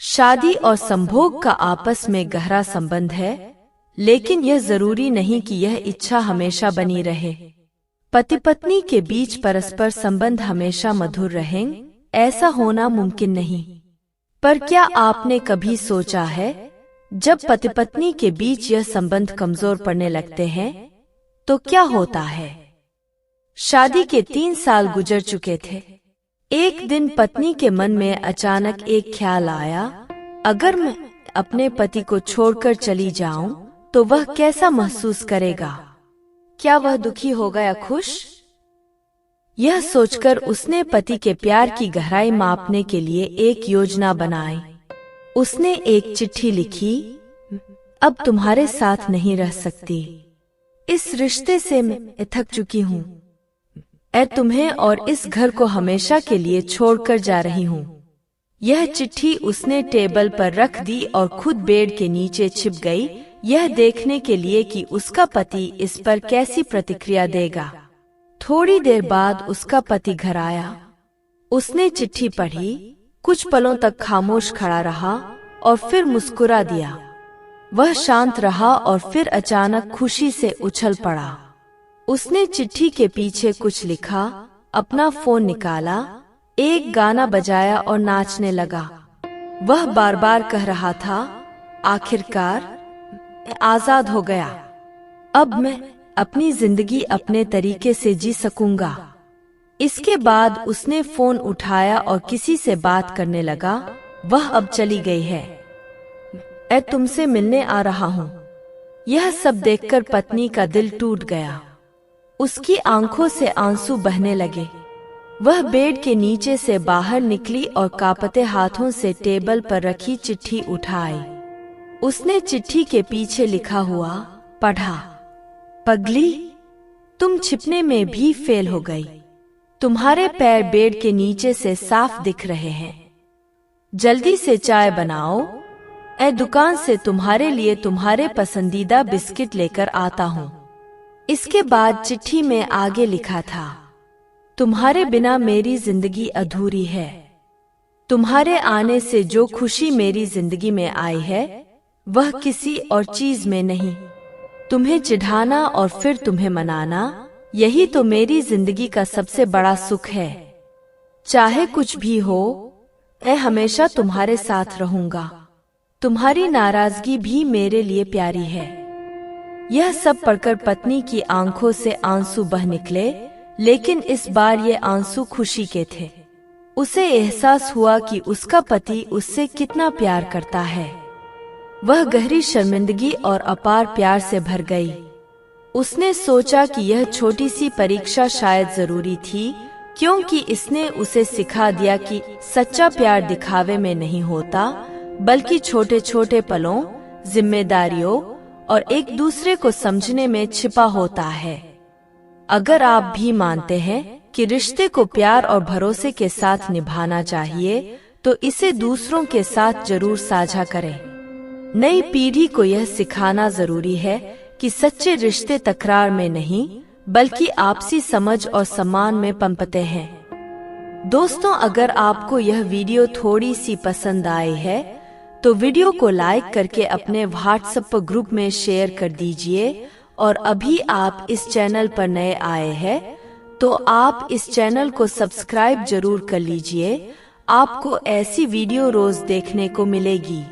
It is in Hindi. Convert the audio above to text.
शादी और संभोग का आपस में गहरा संबंध है, लेकिन यह जरूरी नहीं कि यह इच्छा हमेशा बनी रहे। पति पत्नी के बीच परस्पर संबंध हमेशा मधुर रहें, ऐसा होना मुमकिन नहीं। पर क्या आपने कभी सोचा है, जब पति पत्नी के बीच यह संबंध कमजोर पड़ने लगते हैं तो क्या होता है? शादी के 3 साल गुजर चुके थे। एक दिन पत्नी के मन में अचानक एक ख्याल आया, अगर मैं अपने पति को छोड़कर चली जाऊं तो वह कैसा महसूस करेगा? क्या वह दुखी होगा या खुश? यह सोचकर उसने पति के प्यार की गहराई मापने के लिए एक योजना बनाई। उसने एक चिट्ठी लिखी, अब तुम्हारे साथ नहीं रह सकती, इस रिश्ते से मैं थक चुकी हूँ। तुम्हें और इस घर को हमेशा के लिए छोड़कर जा रही हूँ। यह चिट्ठी उसने टेबल पर रख दी और खुद बेड के नीचे छिप गई, यह देखने के लिए कि उसका पति इस पर कैसी प्रतिक्रिया देगा। थोड़ी देर बाद उसका पति घर आया। उसने चिट्ठी पढ़ी, कुछ पलों तक खामोश खड़ा रहा और फिर मुस्कुरा दिया। वह शांत रहा और फिर अचानक खुशी से उछल पड़ा। उसने चिट्ठी के पीछे कुछ लिखा, अपना फोन निकाला, एक गाना बजाया और नाचने लगा। वह बार बार कह रहा था, आखिरकार आजाद हो गया, अब मैं अपनी जिंदगी अपने तरीके से जी सकूंगा। इसके बाद उसने फोन उठाया और किसी से बात करने लगा। वह अब चली गई है, तुमसे मिलने आ रहा हूँ। यह सब देखकर पत्नी का दिल टूट गया। उसकी आंखों से आंसू बहने लगे। वह बेड के नीचे से बाहर निकली और कांपते हाथों से टेबल पर रखी चिट्ठी उठाई। उसने चिट्ठी के पीछे लिखा हुआ पढ़ा, पगली, तुम छिपने में भी फेल हो गई। तुम्हारे पैर बेड के नीचे से साफ दिख रहे हैं। जल्दी से चाय बनाओ, दुकान से तुम्हारे लिए तुम्हारे पसंदीदा बिस्किट लेकर आता हूँ। इसके बाद चिट्ठी में आगे लिखा था, तुम्हारे बिना मेरी जिंदगी अधूरी है। तुम्हारे आने से जो खुशी मेरी जिंदगी में आई है वह किसी और चीज में नहीं। तुम्हें चिढ़ाना और फिर तुम्हें मनाना, यही तो मेरी जिंदगी का सबसे बड़ा सुख है। चाहे कुछ भी हो, मैं हमेशा तुम्हारे साथ रहूंगा। तुम्हारी नाराजगी भी मेरे लिए प्यारी है। यह सब पढ़कर पत्नी की आंखों से आंसू बह निकले, लेकिन इस बार ये आंसू खुशी के थे। उसे एहसास हुआ कि उसका पति उससे कितना प्यार करता है। वह गहरी शर्मिंदगी और अपार प्यार से भर गई। उसने सोचा कि यह छोटी सी परीक्षा शायद जरूरी थी, क्योंकि इसने उसे सिखा दिया कि सच्चा प्यार दिखावे में नहीं होता, बल्कि छोटे छोटे पलों, जिम्मेदारियों और एक दूसरे को समझने में छिपा होता है। अगर आप भी मानते हैं कि रिश्ते को प्यार और भरोसे के साथ निभाना चाहिए, तो इसे दूसरों के साथ जरूर साझा करें। नई पीढ़ी को यह सिखाना जरूरी है कि सच्चे रिश्ते तकरार में नहीं, बल्कि आपसी समझ और सम्मान में पनपते हैं। दोस्तों, अगर आपको यह वीडियो थोड़ी सी पसंद आई है तो वीडियो को लाइक करके अपने व्हाट्सएप ग्रुप में शेयर कर दीजिए। और अभी आप इस चैनल पर नए आए हैं तो आप इस चैनल को सब्सक्राइब जरूर कर लीजिए। आपको ऐसी वीडियो रोज देखने को मिलेगी।